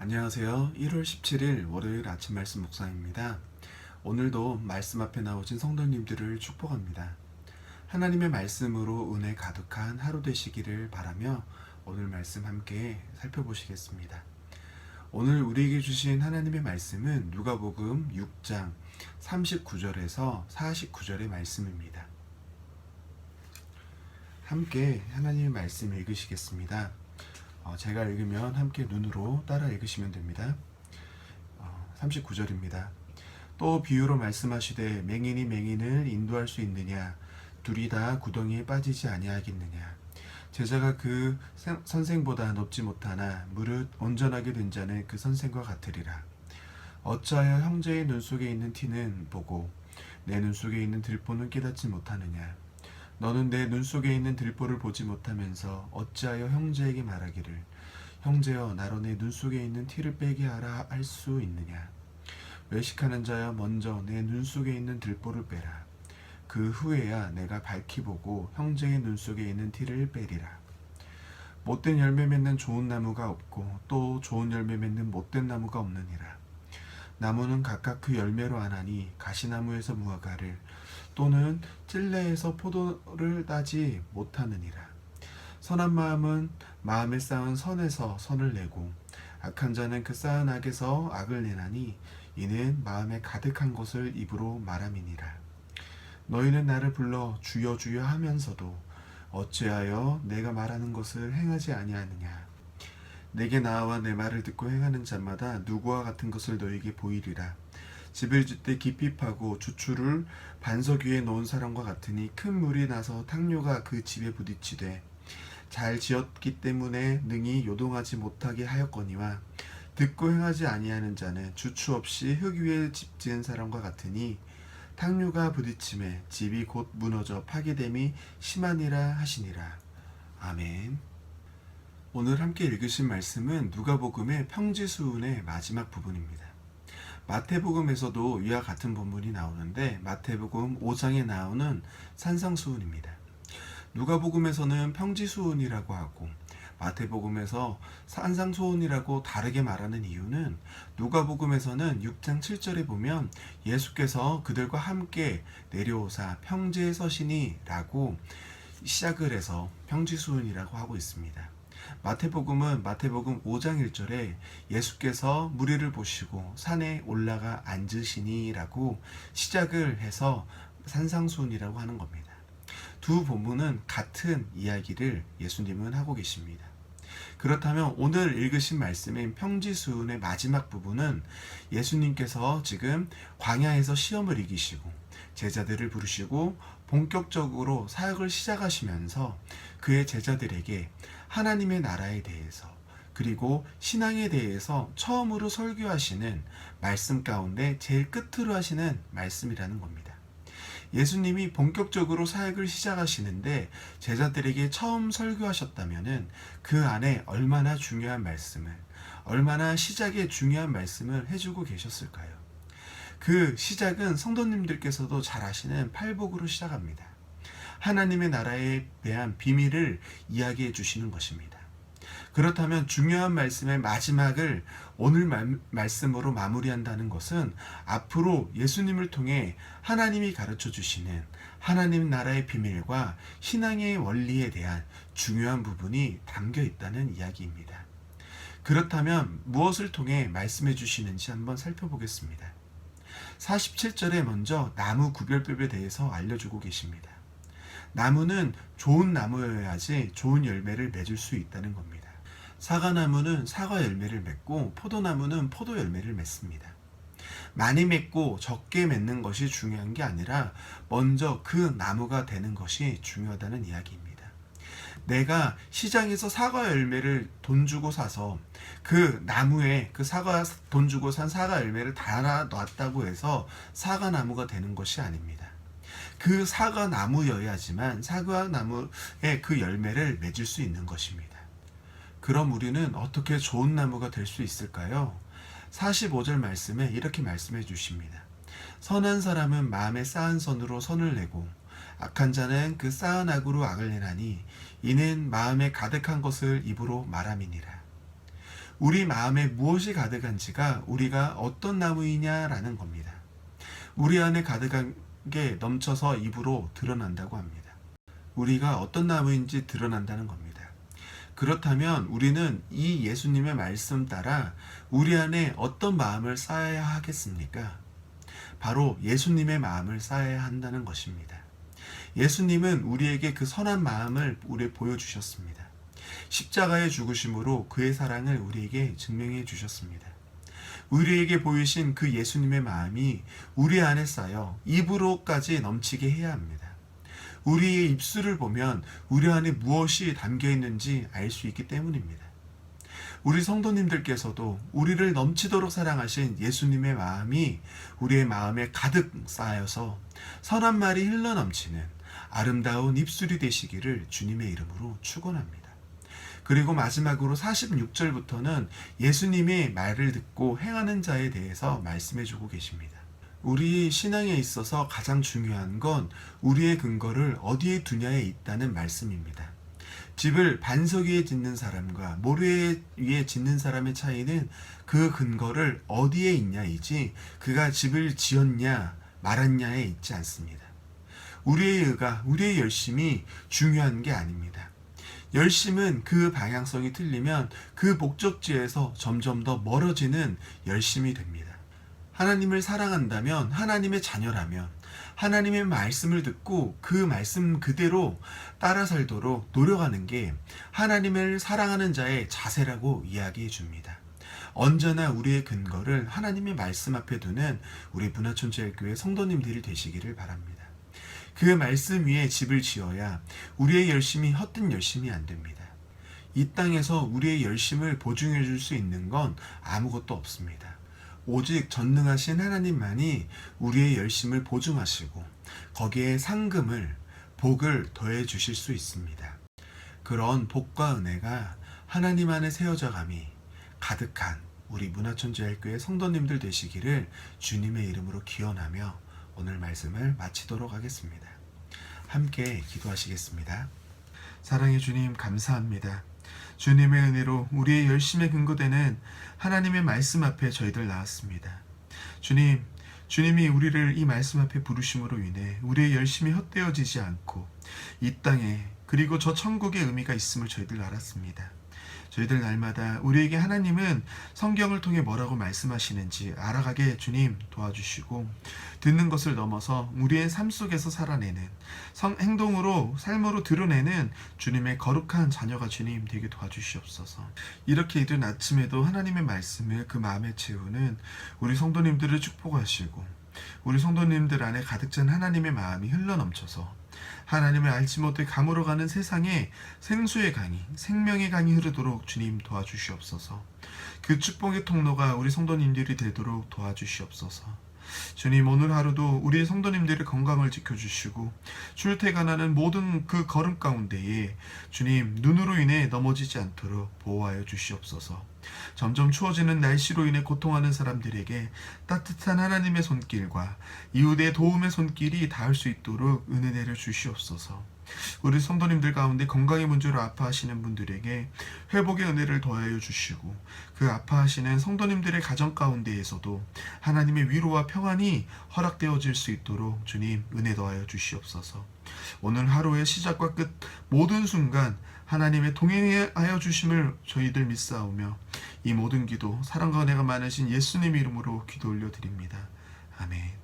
안녕하세요. 1월 17일 월요일 아침 말씀 묵상입니다. 오늘도 말씀 앞에 나오신 성도님들을 축복합니다. 하나님의 말씀으로 은혜 가득한 하루 되시기를 바라며 오늘 말씀 함께 살펴보시겠습니다. 오늘 우리에게 주신 하나님의 말씀은 누가복음 6장 39절에서 49절의 말씀입니다. 함께 하나님의 말씀 읽으시겠습니다. 제가 읽으면 함께 눈으로 따라 읽으시면 됩니다. 39절입니다. 또 비유로 말씀하시되 맹인이 맹인을 인도할 수 있느냐? 둘이 다 구덩이에 빠지지 아니하겠느냐? 제자가 그 선생보다 높지 못하나 무릇 온전하게 된 자는 그 선생과 같으리라. 어찌하여 형제의 눈 속에 있는 티는 보고 내 눈 속에 있는 들보는 깨닫지 못하느냐? 너는 내 눈 속에 있는 들보를 보지 못하면서 어찌하여 형제에게 말하기를 형제여 나로 내 눈 속에 있는 티를 빼게 하라 할 수 있느냐? 외식하는 자여 먼저 내 눈 속에 있는 들보를 빼라. 그 후에야 내가 밝히 보고 형제의 눈 속에 있는 티를 빼리라. 못된 열매 맺는 좋은 나무가 없고 또 좋은 열매 맺는 못된 나무가 없느니라. 나무는 각각 그 열매로 아나니 가시나무에서 무화과를 또는 찔레에서 포도를 따지 못하느니라. 선한 마음은 마음에 쌓은 선에서 선을 내고 악한 자는 그 쌓은 악에서 악을 내나니 이는 마음에 가득한 것을 입으로 말함이니라. 너희는 나를 불러 주여 주여 하면서도 어찌하여 내가 말하는 것을 행하지 아니하느냐. 내게 나와 내 말을 듣고 행하는 자마다 누구와 같은 것을 너희에게 보이리라. 집을 짓되 깊이 파고 주추를 반석 위에 놓은 사람과 같으니 큰 물이 나서 탕류가 그 집에 부딪히되 잘 지었기 때문에 능히 요동하지 못하게 하였거니와 듣고 행하지 아니하는 자는 주추 없이 흙 위에 집 지은 사람과 같으니 탕류가 부딪힘에 집이 곧 무너져 파괴됨이 심하니라 하시니라. 아멘. 오늘 함께 읽으신 말씀은 누가복음의 평지수훈의 마지막 부분입니다. 마태복음에서도 이와 같은 본문이 나오는데 마태복음 5장에 나오는 산상수훈입니다. 누가복음에서는 평지수훈이라고 하고 마태복음에서 산상수훈이라고 다르게 말하는 이유는 누가복음에서는 6장 7절에 보면 예수께서 그들과 함께 내려오사 평지에 서시니 라고 시작을 해서 평지수훈이라고 하고 있습니다. 마태복음은 마태복음 5장 1절에 예수께서 무리를 보시고 산에 올라가 앉으시니 라고 시작을 해서 산상수훈이라고 하는 겁니다. 두 본문은 같은 이야기를 예수님은 하고 계십니다. 그렇다면 오늘 읽으신 말씀인 평지수훈의 마지막 부분은 예수님께서 지금 광야에서 시험을 이기시고 제자들을 부르시고 본격적으로 사역을 시작하시면서 그의 제자들에게 하나님의 나라에 대해서 그리고 신앙에 대해서 처음으로 설교하시는 말씀 가운데 제일 끝으로 하시는 말씀이라는 겁니다. 예수님이 본격적으로 사역을 시작하시는데 제자들에게 처음 설교하셨다면 그 안에 얼마나 중요한 말씀을, 얼마나 시작에 중요한 말씀을 해주고 계셨을까요? 그 시작은 성도님들께서도 잘 아시는 팔복으로 시작합니다. 하나님의 나라에 대한 비밀을 이야기해 주시는 것입니다. 그렇다면 중요한 말씀의 마지막을 오늘 말씀으로 마무리한다는 것은 앞으로 예수님을 통해 하나님이 가르쳐 주시는 하나님 나라의 비밀과 신앙의 원리에 대한 중요한 부분이 담겨 있다는 이야기입니다. 그렇다면 무엇을 통해 말씀해 주시는지 한번 살펴보겠습니다. 47절에 먼저 나무 구별법에 대해서 알려주고 계십니다. 나무는 좋은 나무여야지 좋은 열매를 맺을 수 있다는 겁니다. 사과나무는 사과 열매를 맺고 포도나무는 포도 열매를 맺습니다. 많이 맺고 적게 맺는 것이 중요한 게 아니라 먼저 그 나무가 되는 것이 중요하다는 이야기입니다. 내가 시장에서 사과 열매를 돈 주고 사서 그 나무에 그 사과 돈 주고 산 사과 열매를 달아 놨다고 해서 사과나무가 되는 것이 아닙니다. 그 사과나무여야지만 사과나무의 그 열매를 맺을 수 있는 것입니다. 그럼 우리는 어떻게 좋은 나무가 될 수 있을까요? 45절 말씀에 이렇게 말씀해 주십니다. 선한 사람은 마음에 쌓은 선으로 선을 내고 악한 자는 그 쌓은 악으로 악을 내나니 이는 마음에 가득한 것을 입으로 말함이니라. 우리 마음에 무엇이 가득한지가 우리가 어떤 나무이냐라는 겁니다. 우리 안에 가득한 게 넘쳐서 입으로 드러난다고 합니다. 우리가 어떤 나무인지 드러난다는 겁니다. 그렇다면 우리는 이 예수님의 말씀 따라 우리 안에 어떤 마음을 쌓아야 하겠습니까? 바로 예수님의 마음을 쌓아야 한다는 것입니다. 예수님은 우리에게 그 선한 마음을 우리에게 보여주셨습니다. 십자가의 죽으심으로 그의 사랑을 우리에게 증명해 주셨습니다. 우리에게 보이신 그 예수님의 마음이 우리 안에 쌓여 입으로까지 넘치게 해야 합니다. 우리의 입술을 보면 우리 안에 무엇이 담겨 있는지 알 수 있기 때문입니다. 우리 성도님들께서도 우리를 넘치도록 사랑하신 예수님의 마음이 우리의 마음에 가득 쌓여서 선한 말이 흘러넘치는 아름다운 입술이 되시기를 주님의 이름으로 축원합니다. 그리고 마지막으로 46절부터는 예수님의 말을 듣고 행하는 자에 대해서 말씀해 주고 계십니다. 우리 신앙에 있어서 가장 중요한 건 우리의 근거를 어디에 두냐에 있다는 말씀입니다. 집을 반석 위에 짓는 사람과 모래 위에 짓는 사람의 차이는 그 근거를 어디에 있냐이지 그가 집을 지었냐 말았냐에 있지 않습니다. 우리의 의가, 우리의 열심이 중요한 게 아닙니다. 열심은 그 방향성이 틀리면 그 목적지에서 점점 더 멀어지는 열심이 됩니다. 하나님을 사랑한다면, 하나님의 자녀라면 하나님의 말씀을 듣고 그 말씀 그대로 따라 살도록 노력하는 게 하나님을 사랑하는 자의 자세라고 이야기해 줍니다. 언제나 우리의 근거를 하나님의 말씀 앞에 두는 우리 문화촌제일교회 성도님들이 되시기를 바랍니다. 그 말씀 위에 집을 지어야 우리의 열심이 헛된 열심이 안 됩니다. 이 땅에서 우리의 열심을 보증해 줄 수 있는 건 아무것도 없습니다. 오직 전능하신 하나님만이 우리의 열심을 보증하시고 거기에 상금을, 복을 더해 주실 수 있습니다. 그런 복과 은혜가 하나님 안에 세워져감이 가득한 우리 문화촌제일교회 성도님들 되시기를 주님의 이름으로 기원하며 오늘 말씀을 마치도록 하겠습니다. 함께 기도하시겠습니다. 사랑의 주님, 감사합니다. 주님의 은혜로 우리의 열심에 근거되는 하나님의 말씀 앞에 저희들 나왔습니다. 주님, 주님이 우리를 이 말씀 앞에 부르심으로 인해 우리의 열심이 헛되어지지 않고 이 땅에 그리고 저 천국의 의미가 있음을 저희들 알았습니다. 저희들 날마다 우리에게 하나님은 성경을 통해 뭐라고 말씀하시는지 알아가게 주님 도와주시고 듣는 것을 넘어서 우리의 삶 속에서 살아내는 행동으로 삶으로 드러내는 주님의 거룩한 자녀가 주님 되게 도와주시옵소서. 이렇게 이른 아침에도 하나님의 말씀을 그 마음에 채우는 우리 성도님들을 축복하시고 우리 성도님들 안에 가득 찬 하나님의 마음이 흘러넘쳐서 하나님을 알지 못해 감으로 가는 세상에 생수의 강이, 생명의 강이 흐르도록 주님 도와주시옵소서. 그 축복의 통로가 우리 성도님들이 되도록 도와주시옵소서. 주님, 오늘 하루도 우리 성도님들의 건강을 지켜주시고 출퇴근하는 모든 그 걸음 가운데에 주님 눈으로 인해 넘어지지 않도록 보호하여 주시옵소서. 점점 추워지는 날씨로 인해 고통하는 사람들에게 따뜻한 하나님의 손길과 이웃의 도움의 손길이 닿을 수 있도록 은혜 내려 주시옵소서. 우리 성도님들 가운데 건강의 문제로 아파하시는 분들에게 회복의 은혜를 더하여 주시고 그 아파하시는 성도님들의 가정 가운데에서도 하나님의 위로와 평안이 허락되어질 수 있도록 주님 은혜 더하여 주시옵소서. 오늘 하루의 시작과 끝 모든 순간 하나님의 동행하여 주심을 저희들 믿사오며 이 모든 기도 사랑과 은혜가 많으신 예수님 이름으로 기도 올려드립니다. 아멘.